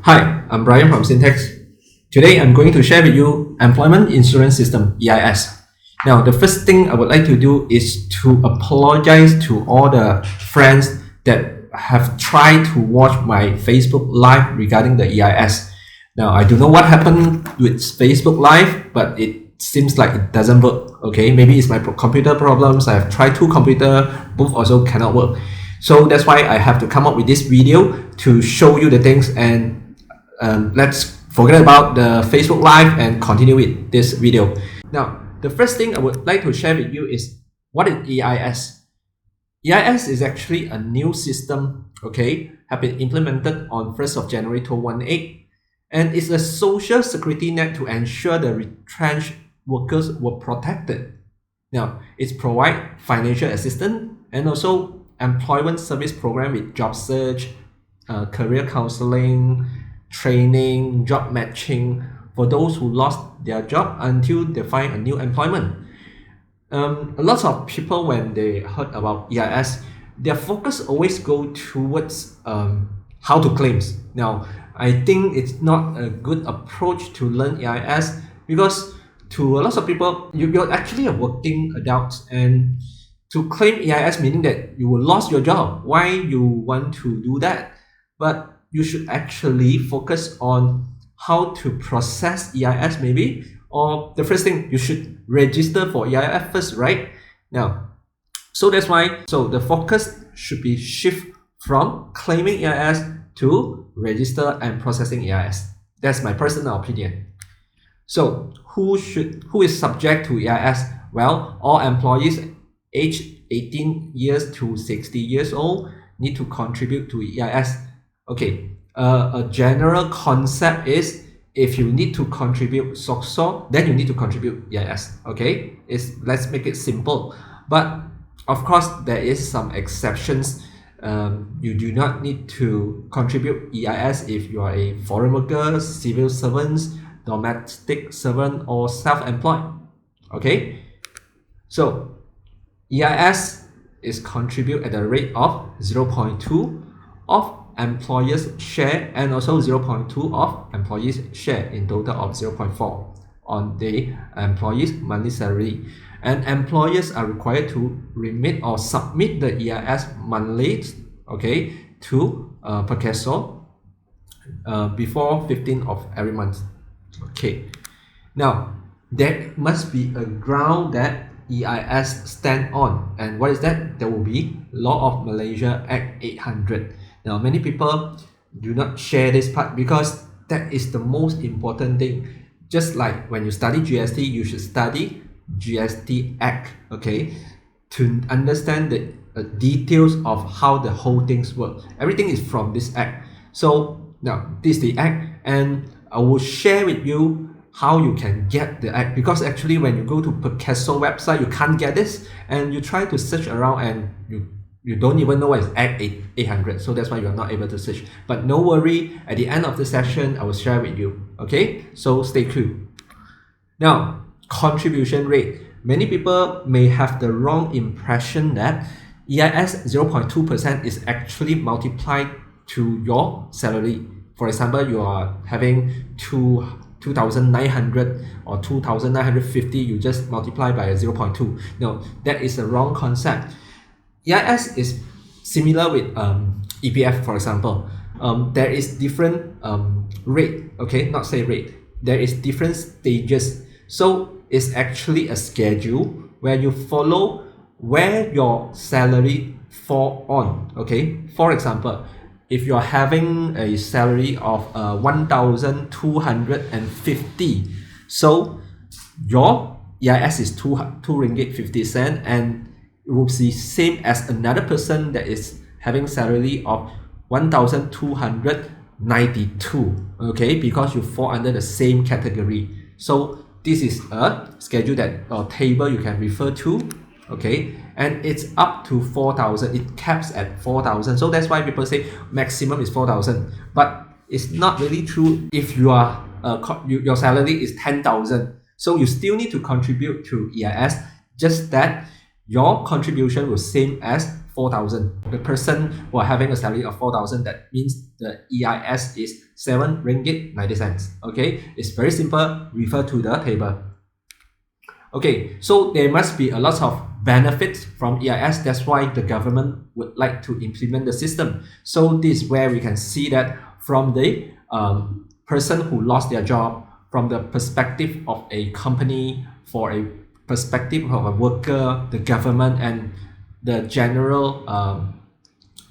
Hi, I'm Brian from Syntax. Today I'm going to share with you Employment Insurance System, EIS. Now, the first thing I would like to do is to apologize to all the friends that have tried to watch my Facebook Live regarding the EIS. Now, I don't know what happened with Facebook Live, but it seems like it doesn't work. Okay, maybe it's my computer problems. I have tried two computers, both also cannot work. So that's why I have to come up with this video to show you the things, and let's forget about the Facebook Live and continue with this video. Now, the first thing I would like to share with you is what is EIS? EIS is actually a new system, okay, have been implemented on 1st of January 2018, and it's a social security net to ensure the retrenched workers were protected. Now, it provides financial assistance and also employment service program with job search, career counseling, training, job matching for those who lost their job until they find a new employment. A lot of people, when they heard about EIS, their focus always go towards how to claim. Now, I think it's not a good approach to learn EIS because to a lot of people, you're actually a working adult, and to claim EIS meaning that you will lose your job. Why you want to do that? But you should actually focus on how to process EIS maybe, or the first thing, you should register for EIS first, right? Now, so that's why, so the focus should be shift from claiming EIS to register and processing EIS. That's my personal opinion. So who is subject to EIS? Well, all employees aged 18 years to 60 years old need to contribute to EIS. Okay, a general concept is if you need to contribute SOCSO, then you need to contribute EIS. Okay, let's make it simple. But of course, there is some exceptions. You do not need to contribute EIS if you are a foreign worker, civil servants, domestic servant, or self-employed. Okay, so EIS is contribute at the rate of 0.2 of employers' share and also 0.2 of employees' share, in total of 0.4 on the employees' monthly salary. And employers are required to remit or submit the EIS monthly, okay, to PERKESO before 15th of every month. Okay, now there must be a ground that EIS stand on, and what is that? There will be Law of Malaysia Act 800. Now, many people do not share this part because that is the most important thing. Just like when you study GST, you should study GST Act, okay, to understand the details of how the whole things work. Everything is from this Act. So now this is the Act, and I will share with you how you can get the Act, because actually when you go to PERKESO website, you can't get this, and you try to search around and you don't even know what is Act 800, so that's why you're not able to search. But no worry, at the end of the session, I will share with you. Okay, so stay tuned. Now, contribution rate. Many people may have the wrong impression that EIS 0.2% is actually multiplied to your salary. For example, you are having 2,900 or 2,950, you just multiply by 0.2. No, that is a wrong concept. EIS is similar with EPF, for example. There is different rate, okay, not say rate. There is different stages. So it's actually a schedule where you follow where your salary fall on, okay. For example, if you are having a salary of 1,250, so your EIS is 2 ringgit 50 cents, and it will be same as another person that is having salary of 1,292, okay, because you fall under the same category. So this is a schedule that or table you can refer to, okay, and it's up to 4,000. It caps at 4,000. So that's why people say maximum is 4,000, but it's not really true. If you are your salary is 10,000, so you still need to contribute to EIS, just that your contribution will same as 4,000. The person who are having a salary of 4,000, that means the EIS is 7 ringgit 90 cents. Okay, it's very simple. Refer to the table. Okay, so there must be a lot of benefits from EIS. That's why the government would like to implement the system. So this is where we can see that from the person who lost their job, from the perspective of a company, for a perspective of a worker, the government, and the general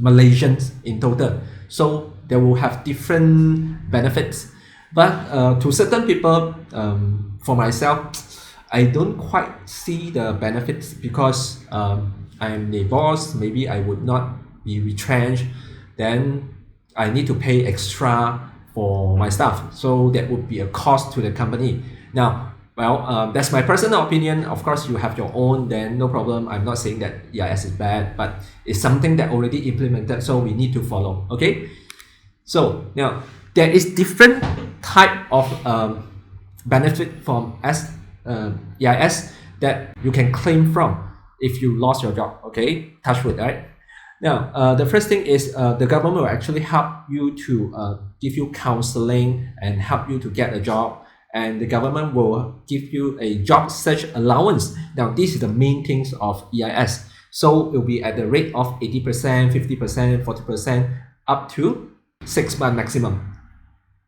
Malaysians in total. So they will have different benefits. But to certain people, for myself, I don't quite see the benefits because I'm the boss. Maybe I would not be retrenched. Then I need to pay extra for my staff. So that would be a cost to the company. Now, well, that's my personal opinion. Of course, you have your own, then no problem. I'm not saying that EIS is bad, but it's something that already implemented, so we need to follow. Okay? So now there is different type of benefit from EIS that you can claim from if you lost your job. Okay, touch wood, right? Now, the first thing is the government will actually help you to give you counseling and help you to get a job, and the government will give you a job search allowance. Now, this is the main things of EIS. So it will be at the rate of 80%, 50%, 40%, up to 6 months maximum.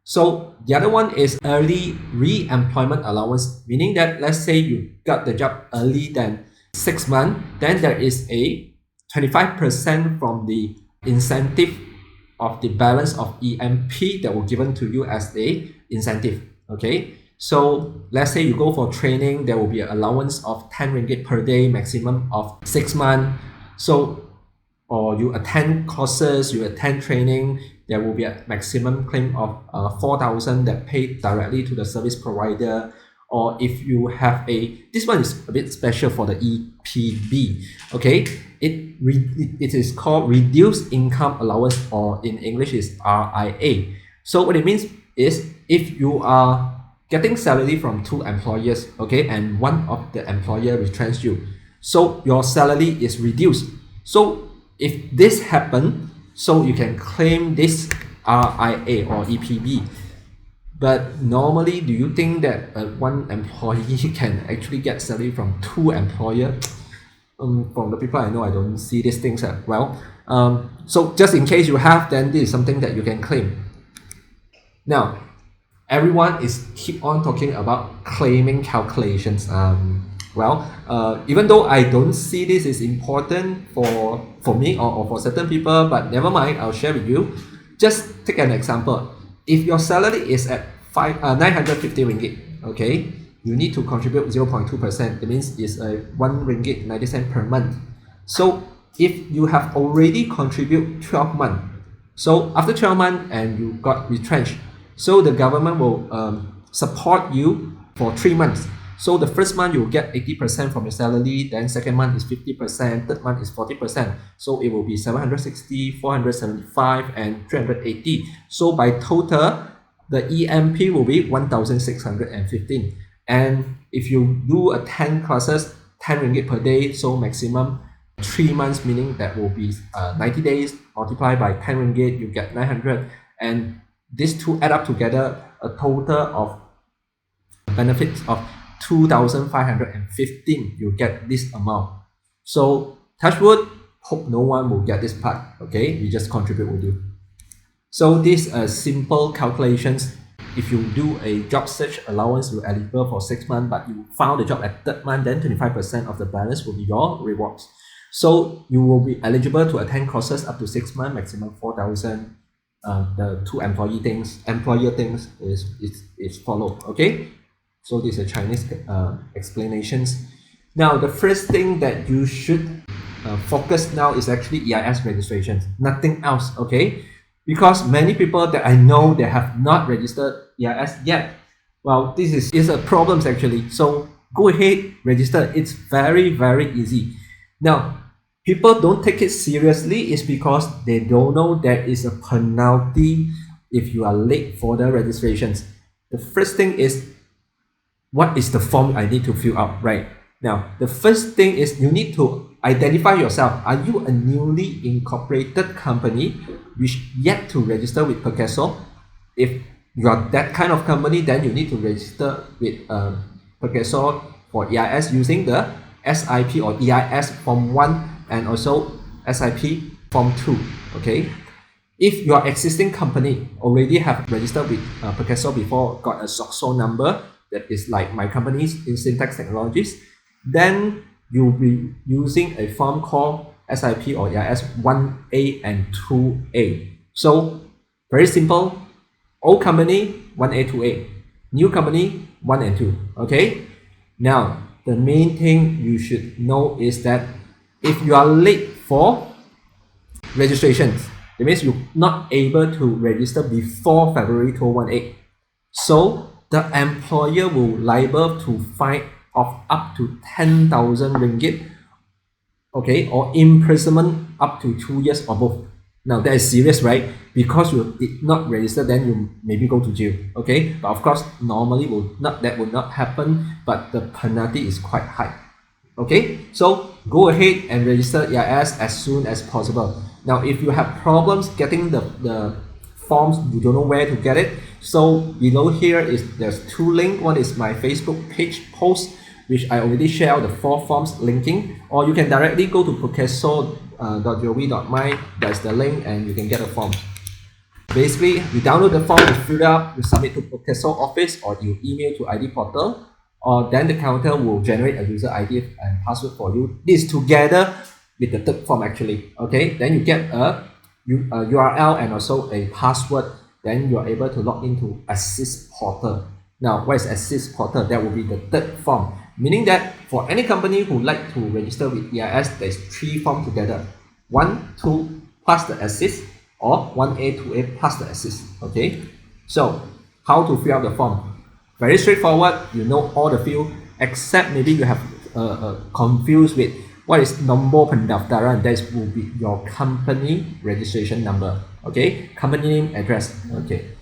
So the other one is early re-employment allowance, meaning that let's say you got the job early than 6 months, then there is a 25% from the incentive of the balance of EMP that will given to you as the incentive. Okay, so let's say you go for training, there will be an allowance of 10 ringgit per day, maximum of 6 months. So, or you attend courses, you attend training, there will be a maximum claim of 4,000 that paid directly to the service provider. Or if you have this one is a bit special for the EPB. Okay, it is called Reduced Income Allowance, or in English is RIA. So what it means is if you are getting salary from 2 employers, okay, and one of the employer retrenches you, so your salary is reduced. So if this happens, so you can claim this RIA or EPB. But normally, do you think that one employee can actually get salary from 2 employers? From the people I know, I don't see these things as well. So just in case you have, then this is something that you can claim. Now, everyone is keep on talking about claiming calculations. Even though I don't see this is important for me or for certain people, but never mind, I'll share with you. Just take an example. If your salary is at 950 ringgit, okay, you need to contribute 0.2%. That means it's a 1 ringgit 90 cents per month. So if you have already contributed 12 months, so after 12 months and you got retrenched, so the government will support you for 3 months. So the first month you will get 80% from your salary, then second month is 50%, third month is 40%. So it will be 760, 475, and 380. So by total, the EMP will be 1,615. And if you do 10 classes, 10 ringgit per day, so maximum 3 months, meaning that will be 90 days, multiplied by 10 ringgit, you get 900. And these two add up together, a total of benefits of 2,515, you get this amount. So touch wood, hope no one will get this part. Okay, we just contribute with you. So these are simple calculations. If you do a job search allowance, you're eligible for 6 months, but you found a job at 3rd month, then 25% of the balance will be your rewards. So you will be eligible to attend courses up to 6 months, maximum 4,000. The 2 employer things is followed. Okay. So these are Chinese explanations. Now, the first thing that you should focus now is actually EIS registrations, nothing else, okay? Because many people that I know, they have not registered EIS yet. Well, this is a problem actually. So go ahead, register. It's very, very easy. Now, people don't take it seriously is because they don't know there is a penalty if you are late for the registrations. The first thing is, what is the form I need to fill out, right? Now, the first thing is you need to identify yourself. Are you a newly incorporated company which yet to register with PERKESO? If you are that kind of company, then you need to register with PERKESO for EIS using the SIP or EIS Form 1 and also SIP Form 2. Okay. If your existing company already have registered with PERKESO before, got a SOCSO number that is like my company's in Syntax Technologies, then you'll be using a form called SIP or EIS 1A and 2A. So very simple. Old company 1A 2A, new company 1 and 2. Okay. Now the main thing you should know is that if you are late for registrations, that means you're not able to register before February 2018. So the employer will liable to fine of up to 10,000 ringgit, okay, or imprisonment up to 2 years or both. Now that is serious, right? Because you did not register, then you maybe go to jail, okay? But of course, normally that will not happen, but the penalty is quite high. Okay, so go ahead and register EIS as soon as possible. Now, if you have problems getting the forms, you don't know where to get it. So below here there's 2 links. One is my Facebook page post, which I already share the 4 forms linking, or you can directly go to perkeso.gov.my. That's the link, and you can get a form. Basically, you download the form, you fill it up, you submit to PERKESO office, or you email to ID portal, or then the counter will generate a user ID and password for you. This together with the third form actually. Okay, then you get a URL and also a password. Then you are able to log into Assist Portal. Now, what is Assist Portal? That will be the third form, meaning that for any company who like to register with EIS, there's 3 forms together: 1, 2 plus the Assist, or 1A, 2A plus the Assist. Okay, so how to fill out the form? Very straightforward. You know all the field, except maybe you have confused with what is nombor pendaftaran. That will be your company registration number. Okay, company name, address. Okay,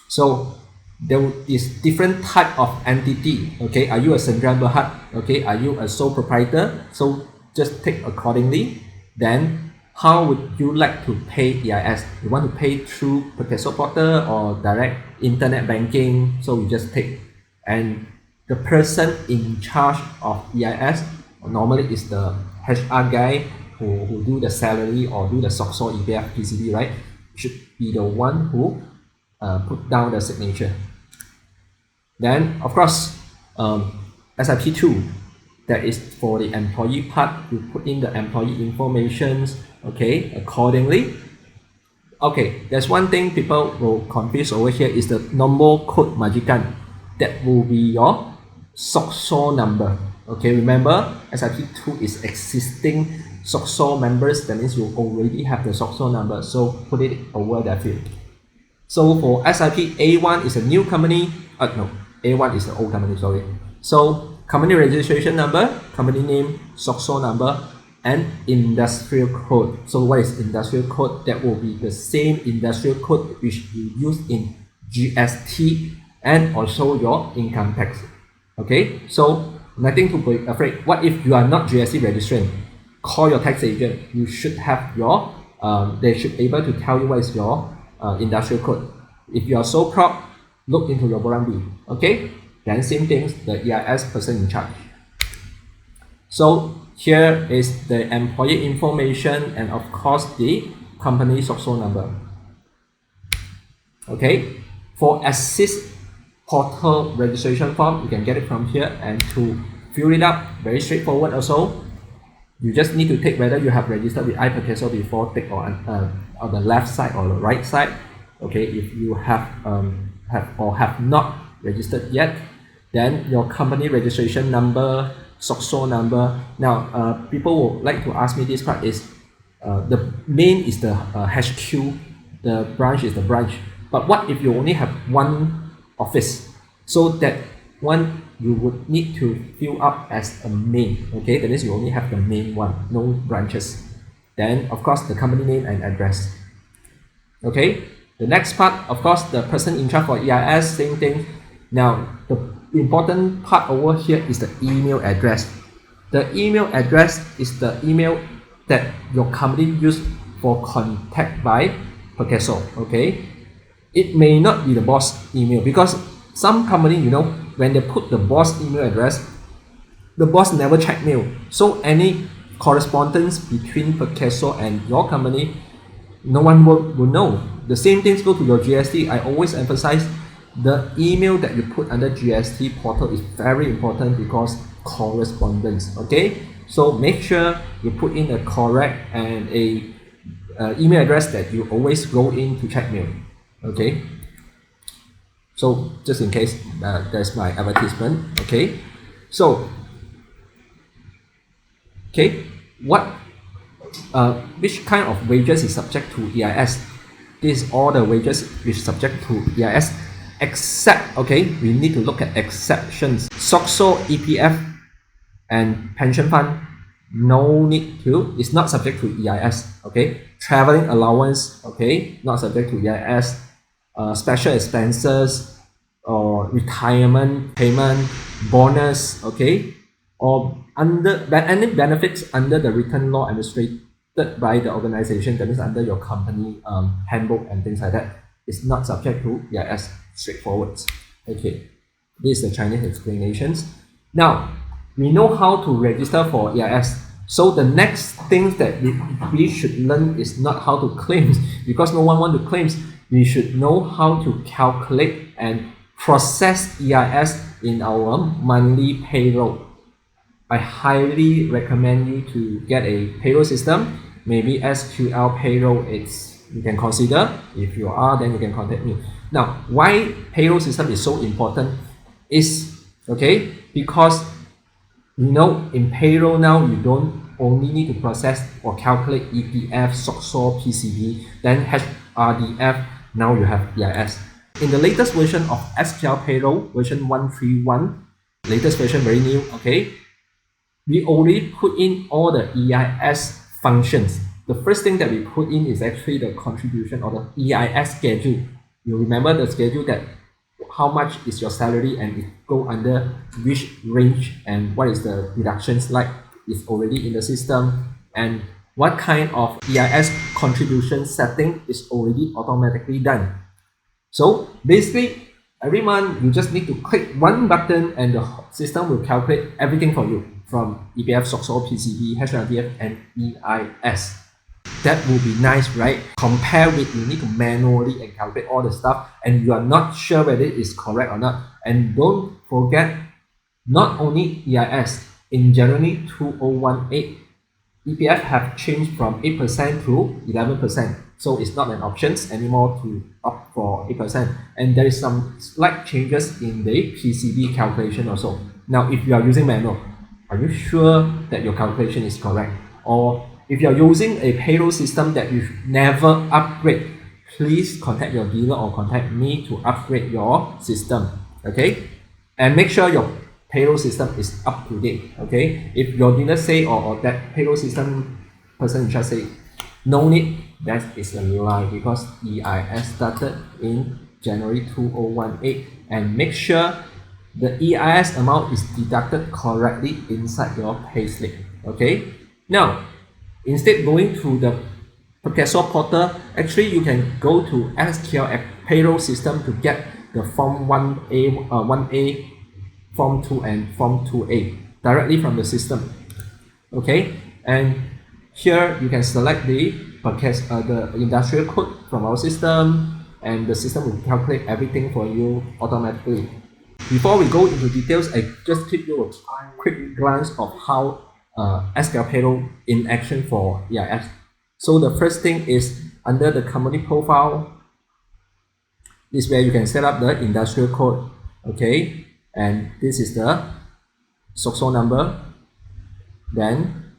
so there is different type of entity. Okay, are you a Sendirian Berhad? Okay, are you a sole proprietor? So just take accordingly. Then how would you like to pay EIS? You want to pay through PERKESO portal or direct internet banking? So you just take, and the person in charge of EIS normally is the HR guy who do the salary or do the SOCSO, EBF, PCB, right? Should be the one who put down the signature. Then of course SIP2, that is for the employee part. You put in the employee informations, okay, accordingly. Okay, there's one thing people will confuse over here is the nombor code majikan. That will be your SOCSO number. Okay, remember SIP2 is existing SOCSO members. That means you already have the SOCSO number, so put it over that field. So for SIP A1 is a new company. No, A1 is the old company, sorry. So company registration number, company name, SOCSO number, and industrial code. So what is industrial code? That will be the same industrial code which you use in GST and also your income tax. Okay, so nothing to be afraid. What if you are not GST registrant? Call your tax agent. You should have your they should be able to tell you what is your industrial code. If you are sole prop, look into your Borambi. Okay, then same things, the EIS person in charge. So here is the employee information and of course the company SOCSO number. Okay, for Assist Portal registration form, you can get it from here, and to fill it up, very straightforward also. You just need to take whether you have registered with iPERKESO before, tick on the left side or the right side. Okay, if you have not registered yet, then your company registration number, SOCSO number. Now, people will like to ask me this part is, the main is the HQ, the branch is the branch. But what if you only have one office? So that one you would need to fill up as a main. Okay, that means you only have the main one, no branches. Then of course the company name and address. Okay, the next part, of course, the person in charge for EIS, same thing. Now the important part over here is the email address. The email address is the email that your company use for contact by PERKESO. Okay, it may not be the boss email, because some company, when they put the boss email address, the boss never check mail, so any correspondence between PERKESO and your company, no one will know. The same things go to your GST. I always emphasize the email that you put under GST portal is very important, because correspondence. Okay, so make sure you put in a correct and a email address that you always go in to check mail. Okay, so just in case, that's my advertisement. Okay, so which kind of wages is subject to EIS? This is all the wages which is subject to EIS, except, we need to look at exceptions. SOCSO, EPF, and pension fund, no need to, it's not subject to EIS. Traveling allowance, not subject to EIS. Special expenses or retirement payment, bonus, or under any benefits under the written law administered by the organization, that is under your company handbook and things like that, is not subject to EIS. Straightforward. This is the Chinese explanations. Now we know how to register for EIS. So the next thing that we should learn is not how to claim, because no one wants to claim. We should know how to calculate and process EIS in our monthly payroll. I highly recommend you to get a payroll system. Maybe SQL payroll, you can consider. If you are, then you can contact me. Now, why payroll system is so important is, because in payroll now, you don't only need to process or calculate EPF, SOCSO, PCB, then HRDF, now you have EIS. In the latest version of SQL payroll, version 131, latest version, very new, we already put in all the EIS functions. The first thing that we put in is actually the contribution or the EIS schedule. You remember the schedule, that how much is your salary and it go under which range and what is the deductions like, is already in the system, and what kind of EIS contribution setting is already automatically done. So basically, every month you just need to click one button and the system will calculate everything for you, from EPF, SOCSO, PCB, HRDF, and EIS. That would be nice, right? Compare with you need to manually and calculate all the stuff, and you are not sure whether it is correct or not. And don't forget, not only EIS, in January 2018, EPF have changed from 8% to 11%. So it's not an option anymore to opt for 8%. And there is some slight changes in the PCB calculation also. Now, if you are using manual, are you sure that your calculation is correct? Or if you are using a payroll system that you never upgrade, please contact your dealer or contact me to upgrade your system. And make sure your payroll system is up to date. If your dealer say or that payroll system person in charge say no need, that is a lie, because EIS started in January 2018, and make sure the EIS amount is deducted correctly inside your payslip. Now, instead going to the PERKESO portal, actually you can go to SQL payroll system to get the form 1A, form 2 and form 2A directly from the system. And here you can select the industrial code from our system, and the system will calculate everything for you automatically. Before we go into details, I just give you a quick glance of how SQL payroll in action for EIS. So the first thing is under the company profile. This is where you can set up the industrial code. And this is the SOCSO number. Then,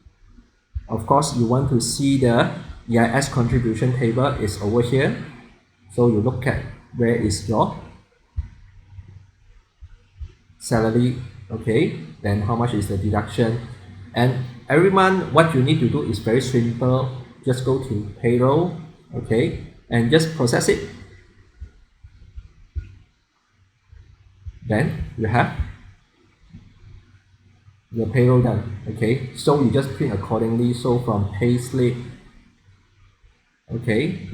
of course, you want to see the EIS contribution table is over here. So you look at where is your salary. Then how much is the deduction? And every month, what you need to do is very simple. Just go to payroll, and just process it. Then you have your payroll done. Okay, so you just print accordingly. So from payslip, okay,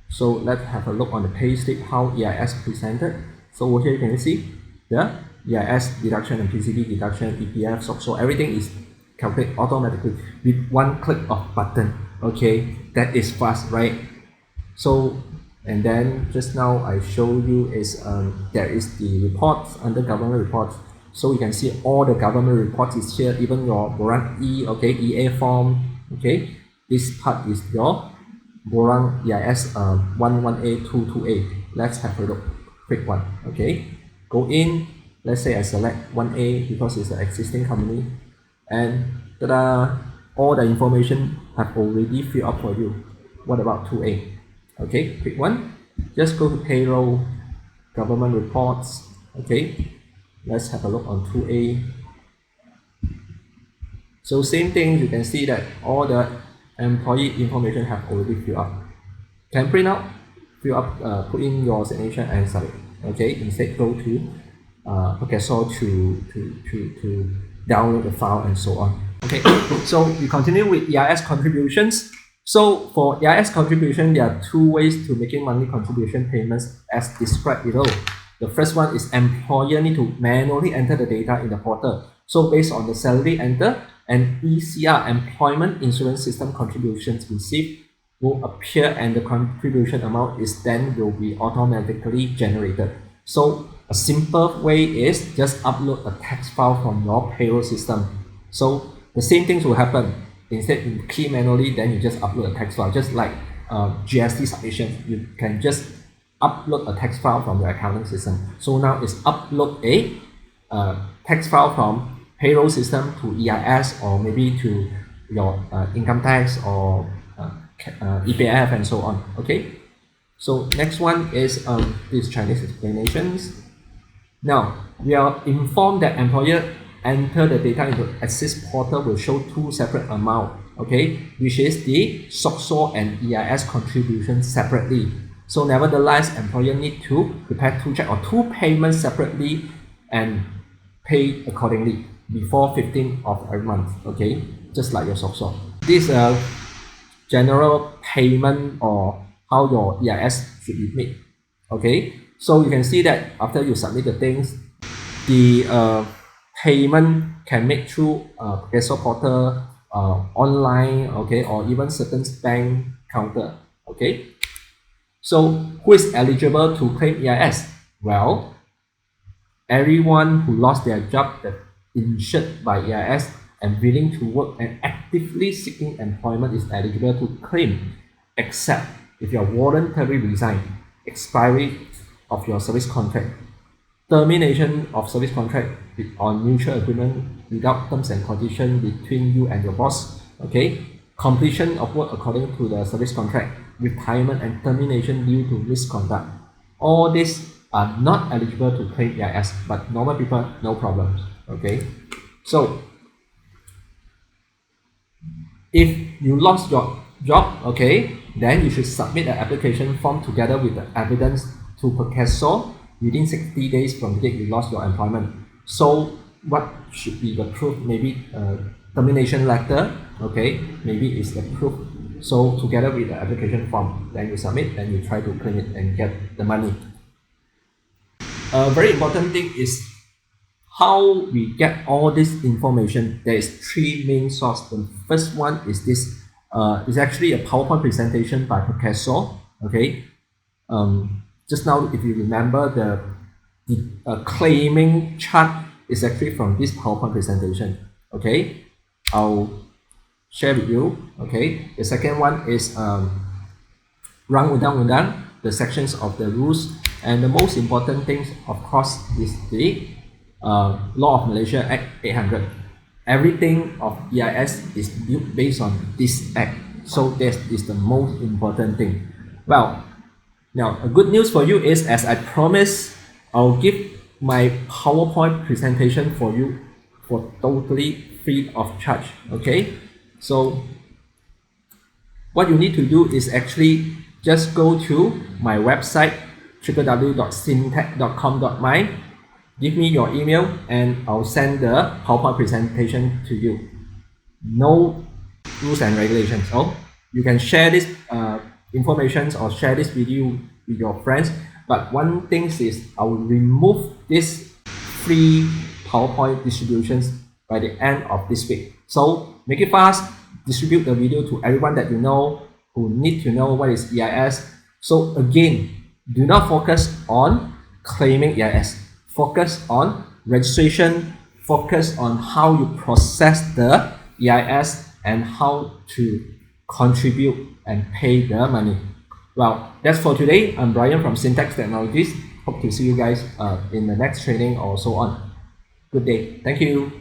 so let's have a look on the payslip how EIS presented. So over here you can see the EIS deduction and PCD deduction, EPF, so everything is calculated automatically with one click of button. Okay, that is fast, right? So, and then just now I show you is there is the reports under government reports. So you can see all the government reports is here, even your Borang E, okay, EA form, okay. This part is your Borang EIS 11A, 22A. Let's have a look, quick one, okay. Go in, let's say I select 1A because it's an existing company, and ta-da, all the information have already filled up for you. What about 2A? Okay, quick one, just go to payroll, government reports, okay. Let's have a look on 2A. So same thing, you can see that all the employee information have already filled up. Can print out, fill up, put in your signature and submit. Okay, instead go to PERKESO to download the file and so on. Okay, so we continue with EIS contributions. So for EIS contribution, there are two ways to making monthly contribution payments as described below. The first one is employer need to manually enter the data in the portal. So based on the salary enter and ECR, employment insurance system contributions received will appear and the contribution amount is then will be automatically generated. So a simple way is just upload a text file from your payroll system. So the same things will happen. Instead you key manually, then you just upload a text file, just like GST submission. You can just upload a text file from your accounting system. So now it's upload a text file from payroll system to EIS or maybe to your income tax or EPF and so on. Okay. So next one is these Chinese explanations. Now we are informed that employer enter the data into Assist portal will show two separate amount. Okay, which is the SOCSO and EIS contribution separately. So nevertheless, employer need to prepare two check or two payments separately and pay accordingly before 15th of every month. Okay, just like your SOCSO. This general payment or how your EIS should be made. Okay, so you can see that after you submit the things, the payment can make through PERKESO portal, online, okay, or even certain bank counter. Okay. So who is eligible to claim EIS? Well, everyone who lost their job that insured by EIS and willing to work and actively seeking employment is eligible to claim, except if you are voluntarily resign, expiry of your service contract, termination of service contract on mutual agreement without terms and conditions between you and your boss, okay, completion of work according to the service contract, retirement and termination due to misconduct. All these are not eligible to claim EIS, but normal people, no problem. Okay, so if you lost your job, okay, then you should submit an application form together with the evidence to PERKESO within 60 days from the date you lost your employment. So what should be the proof? Maybe termination letter, okay, maybe it's the proof. So together with the application form, then you submit and you try to claim it and get the money. A very important thing is how we get all this information. There is three main sources. The first one is this. It's actually a PowerPoint presentation by PERKESO. Okay. Just now, if you remember, the claiming chart is actually from this PowerPoint presentation. Okay. I'll share with you. Okay. The second one is Rang Undang-Undang, the sections of the rules, and the most important thing, of course, is the Law of Malaysia Act 800. Everything of EIS is built based on this act. So that is the most important thing. Well, now a good news for you is, as I promised, I'll give my PowerPoint presentation for you for totally free of charge. Okay, so what you need to do is actually just go to my website www.syntech.com.my give me your email and I'll send the PowerPoint presentation to you. No rules and regulations. So you can share this information or share this video with your friends. But one thing is I will remove this free PowerPoint distributions by the end of this week. So make it fast. Distribute the video to everyone that you know who need to know what is EIS. So again, do not focus on claiming EIS. Focus on registration. Focus on how you process the EIS and how to contribute and pay the money. Well, that's for today. I'm Brian from Syntax Technologies. Hope to see you guys in the next training or so on. Good day. Thank you.